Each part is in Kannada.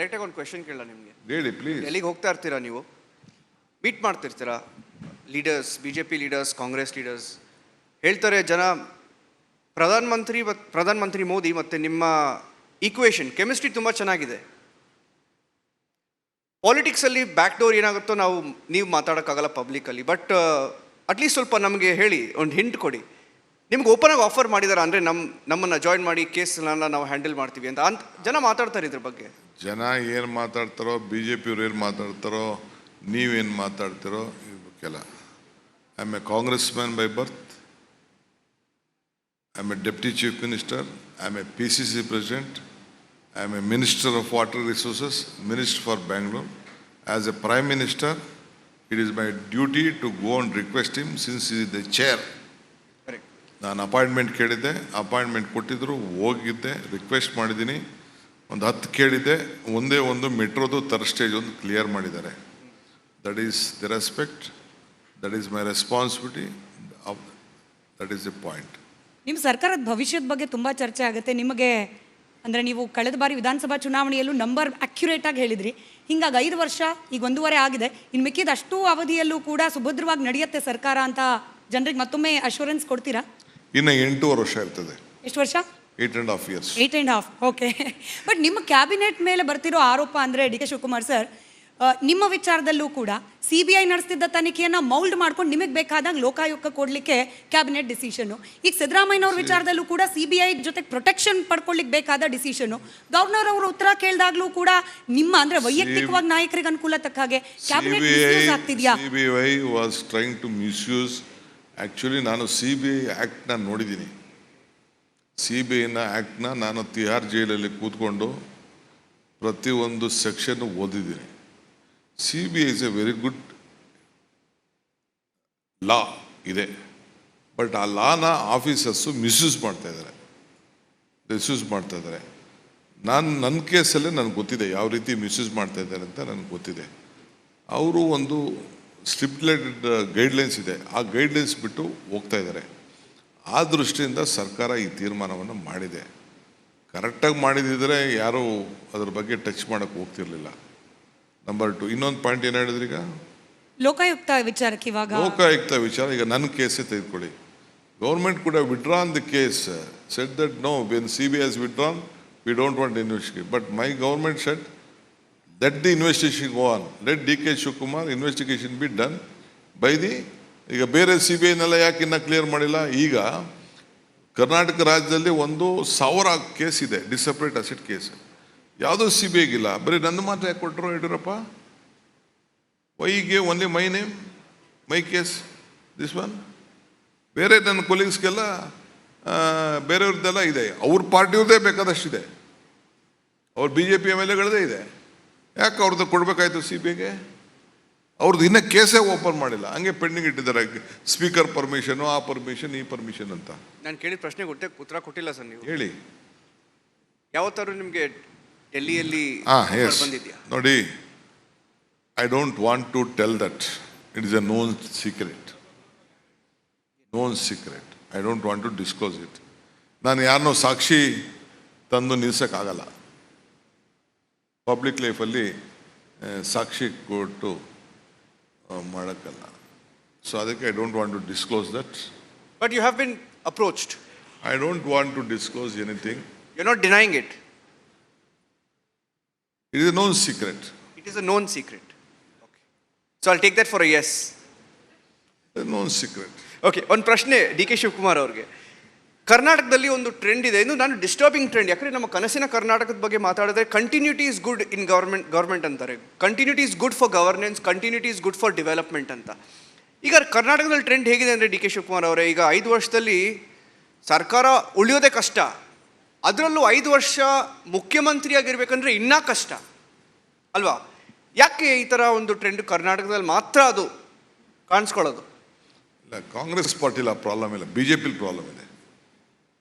ಡೈರೆಕ್ಟಾಗಿ ಒಂದು ಕ್ವೆಶನ್ ಕೇಳಲ್ಲ ನಿಮಗೆ. ಹೇಳಿ ಪ್ಲೀಸ್. ಎಲ್ಲಿಗೆ ಹೋಗ್ತಾ ಇರ್ತೀರಾ ನೀವು? ಮೀಟ್ ಮಾಡ್ತಿರ್ತೀರಾ leaders, BJP leaders, Congress leaders. ಹೇಳ್ತಾರೆ ಜನ ಪ್ರಧಾನಮಂತ್ರಿ ಮೋದಿ ಮತ್ತು ನಿಮ್ಮ ಈಕ್ವೇಷನ್ ಕೆಮಿಸ್ಟ್ರಿ ತುಂಬ ಚೆನ್ನಾಗಿದೆ. ಪಾಲಿಟಿಕ್ಸಲ್ಲಿ ಬ್ಯಾಕ್ ಡೋರ್ ಏನಾಗುತ್ತೋ ನೀವು ಮಾತಾಡೋಕ್ಕಾಗಲ್ಲ ಪಬ್ಲಿಕಲ್ಲಿ. ಬಟ್ ಅಟ್ಲೀಸ್ಟ್ ಸ್ವಲ್ಪ ನಮಗೆ ಹೇಳಿ, ಒಂದು ಹಿಂಟ್ ಕೊಡಿ. ನಿಮ್ಗೆ ಓಪನ್ ಆಗಿ ಆಫರ್ ಮಾಡಿದಾರ ಅಂದರೆ ನಮ್ಮನ್ನು ಜಾಯಿನ್ ಮಾಡಿ ಕೇಸ್ನೆಲ್ಲ ನಾವು ಹ್ಯಾಂಡಲ್ ಮಾಡ್ತೀವಿ ಅಂತ ಜನ ಮಾತಾಡ್ತಾರೆ ಇದ್ರ ಬಗ್ಗೆ. ಜನ ಏನು ಮಾತಾಡ್ತಾರೋ, BJP ಅವ್ರು ಏನು ಮಾತಾಡ್ತಾರೋ, ನೀವೇನು ಮಾತಾಡ್ತಾರೋ ಇದಕ್ಕೆಲ್ಲ. I am A Congress man by birth. I am A deputy chief minister. I am A PCC president. I am a Minister of Water Resources, Minister for Bangalore. As a Prime Minister, it is my duty to go and request him since he is the chair. Correct. ನಾನು ಅಪಾಯಿಂಟ್ಮೆಂಟ್ ಕೇಳಿದ್ದೆ, ಅಪಾಯಿಂಟ್ಮೆಂಟ್ ಕೊಟ್ಟಿದ್ದರು, ಹೋಗಿದ್ದೆ, ರಿಕ್ವೆಸ್ಟ್ ಮಾಡಿದ್ದೀನಿ. ಒಂದು 10 ಕೇಳಿದ್ದೆ, ಒಂದೇ ಒಂದು ಮೆಟ್ರೋದು ಥರ್ಡ್ ಸ್ಟೇಜ್ ಒಂದು ಕ್ಲಿಯರ್ ಮಾಡಿದ್ದಾರೆ. That is the respect, that is my responsibility, that is the point. ನಿಮ್ಮ ಸರ್ಕಾರದ ಭವಿಷ್ಯದ ಬಗ್ಗೆ ತುಂಬ ಚರ್ಚೆ ಆಗುತ್ತೆ. ನಿಮಗೆ ಅಂದರೆ ನೀವು ಕಳೆದ ಬಾರಿ ವಿಧಾನಸಭಾ ಚುನಾವಣೆಯಲ್ಲೂ ನಂಬರ್ ಅಕ್ಯುರೇಟಾಗಿ ಹೇಳಿದ್ರಿ. ಹಿಂಗಾಗಿ 5 ವರ್ಷ ಈಗ 1.5 ಆಗಿದೆ. ಇನ್ನು ಮಿಕ್ಕಿದ ಅಷ್ಟು ಅವಧಿಯಲ್ಲೂ ಕೂಡ ಸುಭದ್ರವಾಗಿ ನಡೆಯುತ್ತೆ ಸರ್ಕಾರ ಅಂತ ಜನರಿಗೆ ಮತ್ತೊಮ್ಮೆ ಅಶ್ಯೂರೆನ್ಸ್ ಕೊಡ್ತೀರಾ? ಇನ್ನು 8.5 ವರ್ಷ ಇರ್ತದೆ. ಎಷ್ಟು ವರ್ಷ? 8.5 years. 8.5. ಓಕೆ. ಬಟ್ ನಿಮ್ಮ ಕ್ಯಾಬಿನೆಟ್ ಮೇಲೆ ಬರ್ತಿರೋ ಆರೋಪ ಅಂದರೆ DK ಶಿವಕುಮಾರ್ ಸರ್, ನಿಮ್ಮ ವಿಚಾರದಲ್ಲೂ ಕೂಡ CBI ನಡೆಸ್ತಿದ್ದ ತನಿಖೆಯನ್ನು ಮೌಲ್ಡ್ ಮಾಡ್ಕೊಂಡು ನಿಮಗೆ ಬೇಕಾದಾಗ ಲೋಕಾಯುಕ್ತ ಕೊಡಲಿಕ್ಕೆ ಕ್ಯಾಬಿನೆಟ್ ಡಿಸಿಷನು. ಈಗ ಸಿದ್ದರಾಮಯ್ಯನವ್ರ ವಿಚಾರದಲ್ಲೂ ಕೂಡ CBI ಜೊತೆ ಪ್ರೊಟೆಕ್ಷನ್ ಪಡ್ಕೊಳ್ಳಿಕ್ಕೆ ಬೇಕಾದ ಡಿಸಿಷನು. ಗವರ್ನರ್ ಅವರು ಉತ್ತರ ಕೇಳಿದಾಗಲೂ ಕೂಡ ನಿಮ್ಮ ಅಂದರೆ ವೈಯಕ್ತಿಕವಾಗಿ ನಾಯಕರಿಗೆ ಅನುಕೂಲ ತಕ್ಕ ಹಾಗೆ ಕ್ಯಾಬಿನೆಟ್ ಮಿಸ್ಯೂಸ್ ಆಗ್ತಿದೆಯಾ? CBI was trying to misuse. Actually ನಾನು CBI ಆ್ಯಕ್ಟ್ನ ನೋಡಿದ್ದೀನಿ. CBIನ ಆ್ಯಕ್ಟ್ನ ನಾನು ತಿಹಾರ್ ಜೈಲಲ್ಲಿ ಕೂತ್ಕೊಂಡು ಪ್ರತಿಯೊಂದು ಸೆಕ್ಷನ್ ಓದಿದ್ದೀನಿ. CBI is a very good law ಇದೆ. ಬಟ್ ಆ ಲಾನ ಆಫೀಸರ್ಸು ಮಿಸ್ಯೂಸ್ ಮಾಡ್ತಾ ಇದ್ದಾರೆ. ನನ್ನ ಕೇಸಲ್ಲೇ ನನಗೆ ಗೊತ್ತಿದೆ ಯಾವ ರೀತಿ ಮಿಸ್ಯೂಸ್ ಮಾಡ್ತಾ ಇದ್ದಾರೆ ಅಂತ ನನಗೆ ಗೊತ್ತಿದೆ. ಅವರು ಒಂದು ಸ್ಟಿಪ್ಯುಲೇಟೆಡ್ ಗೈಡ್ಲೈನ್ಸ್ ಇದೆ, ಆ ಗೈಡ್ಲೈನ್ಸ್ ಬಿಟ್ಟು ಹೋಗ್ತಾ ಇದ್ದಾರೆ. ಆ ದೃಷ್ಟಿಯಿಂದ ಸರ್ಕಾರ ಈ ತೀರ್ಮಾನವನ್ನು ಮಾಡಿದೆ. ಕರೆಕ್ಟಾಗಿ ಮಾಡಿದಿದ್ರೆ ಯಾರೂ ಅದ್ರ ಬಗ್ಗೆ ಟಚ್ ಮಾಡೋಕ್ಕೆ ಹೋಗ್ತಿರ್ಲಿಲ್ಲ. ನಂಬರ್ 2, ಇನ್ನೊಂದು ಪಾಯಿಂಟ್ ಏನು ಹೇಳಿದ್ರಿ ಈಗ? ಲೋಕಾಯುಕ್ತ ವಿಚಾರಕ್ಕೆ. ಇವಾಗ ಲೋಕಾಯುಕ್ತ ವಿಚಾರ, ಈಗ ನನ್ನ ಕೇಸೇ ತೆಗೆದುಕೊಳ್ಳಿ. ಗೌರ್ಮೆಂಟ್ ಕೂಡ withdrawn the case, said that no, when CBI has withdrawn, we don't want to investigate. But my government said, let the investigation go on. Let DK Shivakumar investigation be done by the, ಈಗ ಬೇರೆ CBIನೆಲ್ಲ ಯಾಕೆ ಇನ್ನೂ ಕ್ಲಿಯರ್ ಮಾಡಿಲ್ಲ? ಈಗ ಕರ್ನಾಟಕ ರಾಜ್ಯದಲ್ಲಿ 1,000 ಕೇಸ್ ಇದೆ, ಡಿಸಪ್ರೇಟ್ ಅಸೆಟ್ ಕೇಸ್. ಯಾವುದೋ CBIಗಿಲ್ಲ, ಬರೀ ನನ್ನ ಮಾತ್ರ ಯಾಕೆ ಕೊಟ್ಟರು ಯಡಿಯೂರಪ್ಪ? ವೈಗೆ only my name, my case, this one. ಬೇರೆ ನನ್ನ ಕೊಲೀಗ್ಸ್ಗೆಲ್ಲ ಬೇರೆಯವ್ರದ್ದೆಲ್ಲ ಇದೆ, ಅವ್ರ ಪಾರ್ಟಿಯವ್ರದ್ದೇ ಬೇಕಾದಷ್ಟಿದೆ, ಅವ್ರ BJP MLAಗಳದೇ ಇದೆ. ಯಾಕೆ ಅವ್ರದ್ದು ಕೊಡಬೇಕಾಯ್ತು CBIಗೆ? ಅವ್ರದ್ದು ಇನ್ನೂ ಕೇಸೇ ಓಪನ್ ಮಾಡಿಲ್ಲ, ಹಂಗೆ ಪೆಂಡಿಂಗ್ ಇಟ್ಟಿದ್ದಾರೆ. ಸ್ಪೀಕರ್ ಪರ್ಮಿಷನು, ಆ ಪರ್ಮಿಷನ್, ಈ ಪರ್ಮಿಷನ್ ಅಂತ. ನಾನು ಕೇಳಿದ ಪ್ರಶ್ನೆಗೆ ಉತ್ತರ ಕೊಟ್ಟಿಲ್ಲ ಸರ್ ನೀವು. ಹೇಳಿ, ಯಾವತ್ತಾರು ನಿಮಗೆ ಡೆಲ್ಲಿಯಲ್ಲಿ ಬಂದಿದೆಯಾ? ನೋಡಿ, I don't want to tell that. It is a known secret. I don't want to disclose it. ನಾನು ಯಾರನ್ನೋ ಸಾಕ್ಷಿ ತಂದು ನಿಲ್ಸೋಕ್ಕಾಗಲ್ಲ. ಪಬ್ಲಿಕ್ ಲೈಫಲ್ಲಿ ಸಾಕ್ಷಿ ಕೊಟ್ಟು ಮಾಡೋಕ್ಕಲ್ಲ. ಸೊ ಅದಕ್ಕೆ I don't want to disclose that. But you have been approached. I don't want to disclose anything. You are not denying it. It is a known secret. It is a known secret. Okay. So I'll take that for a yes. A known secret. Okay. ಒಂದು ಪ್ರಶ್ನೆ DK ಶಿವಕುಮಾರ್ ಅವ್ರಿಗೆ. ಕರ್ನಾಟಕದಲ್ಲಿ ಒಂದು ಟ್ರೆಂಡ್ ಇದೆ, ಇದು ನಾನು ಡಿಸ್ಟರ್ಬಿಂಗ್ ಟ್ರೆಂಡ್. ಯಾಕಂದರೆ ನಮ್ಮ ಕನಸಿನ ಕರ್ನಾಟಕದ ಬಗ್ಗೆ ಮಾತಾಡಿದ್ರೆ continuity is good in government ಅಂತಾರೆ. Continuity is good for governance, continuity is good for development ಅಂತ. ಈಗ ಕರ್ನಾಟಕದಲ್ಲಿ ಟ್ರೆಂಡ್ ಹೇಗಿದೆ ಅಂದರೆ DK ಶಿವಕುಮಾರ್ ಅವರೇ, ಈಗ 5 ವರ್ಷದಲ್ಲಿ ಸರ್ಕಾರ ಉಳಿಯೋದೇ ಕಷ್ಟ, ಅದರಲ್ಲೂ 5 ವರ್ಷ ಮುಖ್ಯಮಂತ್ರಿಯಾಗಿರ್ಬೇಕಂದ್ರೆ ಇನ್ನೂ ಕಷ್ಟ ಅಲ್ವಾ? ಯಾಕೆ ಈ ಥರ ಒಂದು ಟ್ರೆಂಡ್ ಕರ್ನಾಟಕದಲ್ಲಿ ಮಾತ್ರ ಅದು ಕಾಣಿಸ್ಕೊಳ್ಳೋದು? ಇಲ್ಲ, ಕಾಂಗ್ರೆಸ್ ಪಾರ್ಟಿಲಿ ಆ ಪ್ರಾಬ್ಲಮ್ ಇಲ್ಲ, BJP ಪ್ರಾಬ್ಲಮ್ ಇದೆ.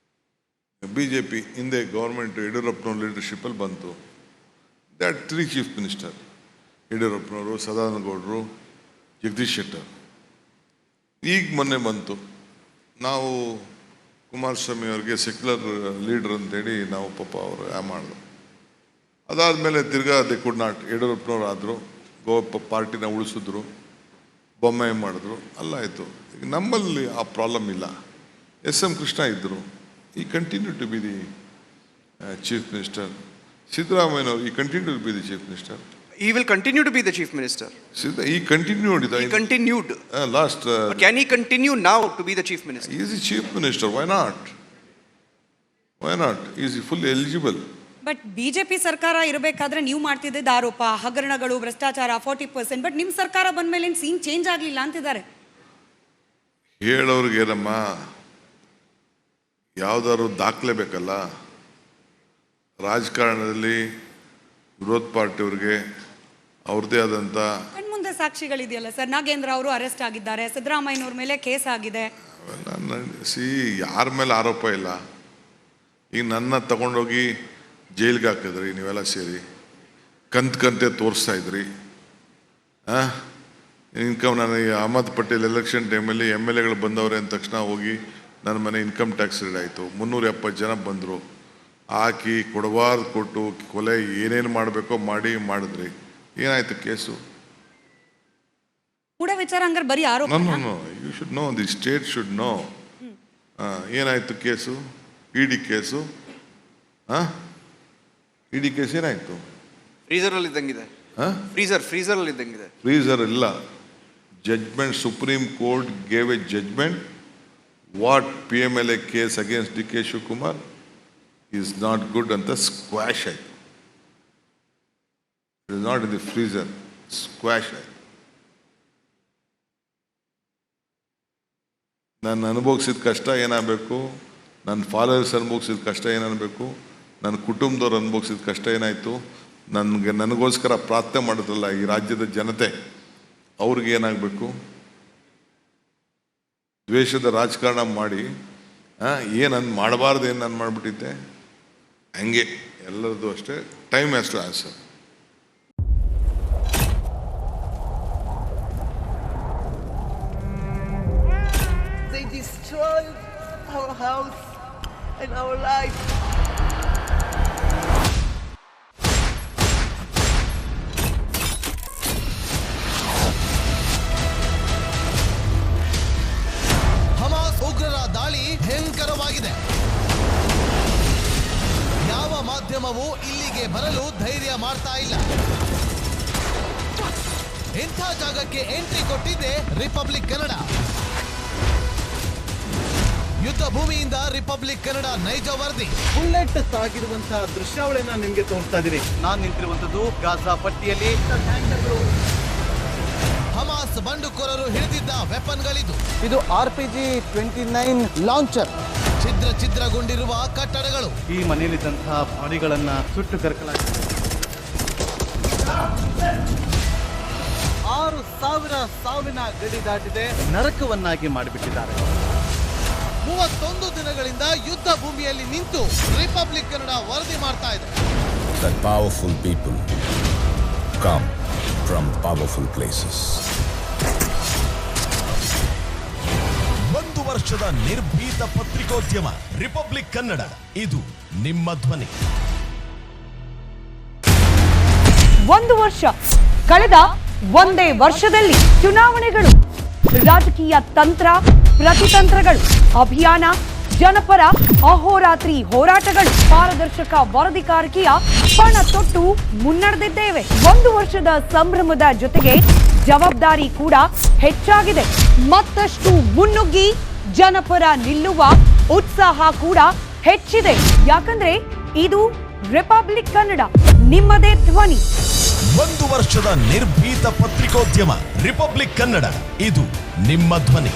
BJP ಹಿಂದೆ ಗೌರ್ಮೆಂಟ್ ಯಡಿಯೂರಪ್ಪನವ್ರ ಲೀಡರ್ಶಿಪ್ಪಲ್ಲಿ ಬಂತು. ದೇ ಆರ್ 3 ಚೀಫ್ ಮಿನಿಸ್ಟರ್, ಯಡಿಯೂರಪ್ಪನವರು, ಸದಾನಂದ ಗೌಡರು, ಜಗದೀಶ್ ಶೆಟ್ಟರ್. ಈಗ ಮೊನ್ನೆ ಬಂತು, ನಾವು ಕುಮಾರಸ್ವಾಮಿ ಅವ್ರಿಗೆ ಸೆಕ್ಯುಲರ್ ಲೀಡರ್ ಅಂತೇಳಿ ನಾವು ಪಾಪ ಅವರು ಮಾಡಿದ್ರು. ಅದಾದಮೇಲೆ ತಿರ್ಗಾ ದೆ ಕುಡ್ ನಾಟ್, ಯಡಿಯೂರಪ್ಪನವ್ರು ಆದರು, ಪಾರ್ಟಿನ ಉಳಿಸಿದ್ರು, ಬೊಮ್ಮಾಯಿ ಮಾಡಿದ್ರು, ಅಲ್ಲ ಆಯಿತು. ಈಗ ನಮ್ಮಲ್ಲಿ ಆ ಪ್ರಾಬ್ಲಮ್ ಇಲ್ಲ. SM ಕೃಷ್ಣ ಇದ್ದರು, ಈ continue to be the chief minister. ಸಿದ್ದರಾಮಯ್ಯನವರು ಈ continue to be the chief minister. He will continue to be the chief minister. He continued. He continued. Last. But can he continue now to be the chief minister? He is the chief minister. Why not? Why not? He is fully eligible. But BJP ಸರ್ಕಾರ ಇರಬೇಕಾದ್ರೆ ನೀವು ಮಾಡ್ತಿದ್ದ ಆರೋಪ ಹಗರಣಗಳು, ಭ್ರಷ್ಟಾಚಾರ 40%. ಬಟ್ ನಿಮ್ಮ ಸರ್ಕಾರ ಬಂದ ಮೇಲೆ ಏನು ಸೀನ್ ಚೇಂಜ್ ಆಗಲಿಲ್ಲ ಅಂತಿದ್ದಾರೆ. ಹೇಳೋರಿಗೇನಮ್ಮ, ಯಾವ್ದಾದ್ರು ದಾಖಲೆ ಬೇಕಲ್ಲ. ರಾಜಕಾರಣದಲ್ಲಿ ವಿರೋಧ ಪಾರ್ಟಿಯವ್ರಿಗೆ ಅವ್ರದ್ದೇ ಆದಂಥ ಮುಂದೆ ಸಾಕ್ಷಿಗಳಿದೆಯಲ್ಲ ಸರ್. ನಾಗೇಂದ್ರ ಅವರು ಅರೆಸ್ಟ್ ಆಗಿದ್ದಾರೆ, ಸಿದ್ದರಾಮಯ್ಯನವ್ರ ಮೇಲೆ ಕೇಸ್ ಆಗಿದೆ. ಯಾರ ಮೇಲೆ ಆರೋಪ ಇಲ್ಲ. ಈಗ ನನ್ನ ತಗೊಂಡೋಗಿ ಜೈಲಿಗೆ ಹಾಕಿದ್ರಿ ನೀವೆಲ್ಲ ಸೇರಿ, ಕಂತೆ ತೋರಿಸ್ತಾ ಇದ್ರಿ. ಇನ್ಕಮ್, ನಾನು ಅಹಮದ್ ಪಟೇಲ್ ಎಲೆಕ್ಷನ್ ಟೈಮಲ್ಲಿ MLAಗಳು ಬಂದವ್ರೆ ಅಂದ ತಕ್ಷಣ ಹೋಗಿ ನನ್ನ ಮನೆ ಇನ್ಕಮ್ ಟ್ಯಾಕ್ಸ್ ರೇಡ್ ಆಯಿತು. 370 ಜನ ಬಂದರು, ಹಾಕಿ ಕೊಡಬಾರ್ದು ಕೊಟ್ಟು ಕೊಲೆ ಏನೇನು ಮಾಡಬೇಕೋ ಮಾಡಿದ್ರಿ. ಏನಾಯ್ತು ಕೇಸು? ಕೂಡ ವಿಚಾರ ಹಂಗಾರೆ ಬರೀ ಆರೋಪ. No, you should know, the state should know. ಏನಾಯ್ತು case? ED case. ED case ಏನಾಯ್ತು? ಫ್ರೀಸರಲ್ಲಿ ಇದ್ದಂಗಿದೆ. ಫ್ರೀಸರಲ್ಲಿ ಇದ್ದಂಗಿದೆ. ಫ್ರೀಸರ್ ಇಲ್ಲ. Judgment, supreme court gave a judgment. What PMLA case against DK Shivakumar is not good ಅಂತ ಸ್ಕ್ವಾಶ್ ಆಯಿತು. It is not in the freezer, squash ಆಯಿತು. ನಾನು ಅನುಭವಿಸಿದ ಕಷ್ಟ ಏನಾಗಬೇಕು, ನನ್ನ ಫಾಲೋವರ್ಸ್ ಅನುಭವಿಸಿದ ಕಷ್ಟ ಏನಾಗಬೇಕು, ನನ್ನ ಕುಟುಂಬದವ್ರು ಅನುಭವಿಸಿದ ಕಷ್ಟ ಏನಾಯಿತು, ನನಗೋಸ್ಕರ ಪ್ರಾರ್ಥನೆ ಮಾಡೋದಲ್ಲ ಈ ರಾಜ್ಯದ ಜನತೆ, ಅವ್ರಿಗೆ ಏನಾಗಬೇಕು? ದ್ವೇಷದ ರಾಜಕಾರಣ ಮಾಡಿ ಏನು ಮಾಡಬಾರ್ದು, ಏನು ನಾನು ಮಾಡಿಬಿಟ್ಟಿದ್ದೆ. ಹಂಗೆ ಎಲ್ಲರದ್ದು ಅಷ್ಟೇ. Time has to answer. They destroyed our house and our life. Hamas ಉಗ್ರರ ದಾಳಿ ಭಯಂಕರವಾಗಿದೆ. ಯಾವ ಮಾಧ್ಯಮವೂ ಇಲ್ಲಿಗೆ ಬರಲು ಧೈರ್ಯ ಮಾಡ್ತಾ ಇಲ್ಲ. ಇಂಥ ಜಾಗಕ್ಕೆ ಎಂಟ್ರಿ ಕೊಟ್ಟಿದೆ ರಿಪಬ್ಲಿಕ್ ಕನ್ನಡ. ಯುದ್ಧ ಭೂಮಿಯಿಂದ ರಿಪಬ್ಲಿಕ್ ಕನ್ನಡ ನೈಜ ವರದಿ. ಬುಲೆಟ್ ಸಾಗಿರುವಂತಹ ದೃಶ್ಯಾವಳಿಯನ್ನ ನಿಮ್ಗೆ ತೋರಿಸ್ತಾ ಇದೀನಿ. ನಾನು ನಿಂತಿರುವಂತದ್ದು ಗಾಜಾ ಪಟ್ಟಿಯಲ್ಲಿ. ಹಮಾಸ್ ಬಂಡುಕೋರರು ಹಿಡಿದಿದ್ದ ವೆಪನ್ಗಳಿದು. ಇದು RPG-29 ಲಾಂಚರ್. ಛಿದ್ರಗೊಂಡಿರುವ ಕಟ್ಟಡಗಳು. ಈ ಮನೆಯಲ್ಲಿದ್ದಂತಹ ಬಾಡಿಗಳನ್ನ ಸುಟ್ಟು ಕರಕಲಾಗಿದೆ. 6,000 ಸಾವಿನ ಗಡಿ ದಾಟಿದೆ, ನರಕವನ್ನಾಗಿ ಮಾಡಿಬಿಟ್ಟಿದ್ದಾರೆ. 31 ದಿನಗಳಿಂದ ಯುದ್ಧ ಭೂಮಿಯಲ್ಲಿ ನಿಂತು ರಿಪಬ್ಲಿಕ್ ಕನ್ನಡ ವರದಿ ಮಾಡ್ತಾ ಇದೆ. That powerful people come from powerful places. 1 ವರ್ಷದ ನಿರ್ಭೀತ ಪತ್ರಿಕೋದ್ಯಮ ರಿಪಬ್ಲಿಕ್ ಕನ್ನಡ, ಇದು ನಿಮ್ಮ ಧ್ವನಿ. 1 ವರ್ಷ ಕಳೆದ ಒಂದೇ ವರ್ಷದಲ್ಲಿ ಚುನಾವಣೆಗಳು, ರಾಜಕೀಯ ತಂತ್ರ ಪ್ರತಿತಂತ್ರಗಳು, ಅಭಿಯಾನ, ಜನಪರ ಅಹೋರಾತ್ರಿ ಹೋರಾಟಗಳು, ಪಾರದರ್ಶಕ ವರದಿಗಾರಿಕೆಯ ಪಣ ತೊಟ್ಟು ಮುನ್ನಡೆದಿದ್ದೇವೆ. 1 ವರ್ಷದ ಸಂಭ್ರಮದ ಜೊತೆಗೆ ಜವಾಬ್ದಾರಿ ಕೂಡ ಹೆಚ್ಚಾಗಿದೆ. ಮತ್ತಷ್ಟು ಮುನ್ನುಗ್ಗಿ ಜನಪರ ನಿಲ್ಲುವ ಉತ್ಸಾಹ ಕೂಡ ಹೆಚ್ಚಿದೆ. ಯಾಕಂದ್ರೆ ಇದು ರಿಪಬ್ಲಿಕ್ ಕನ್ನಡ, ನಿಮ್ಮದೇ ಧ್ವನಿ. 1 ವರ್ಷದ ನಿರ್ಭೀತ ಪತ್ರಿಕೋದ್ಯಮ ರಿಪಬ್ಲಿಕ್ ಕನ್ನಡ, ಇದು ನಿಮ್ಮ ಧ್ವನಿ.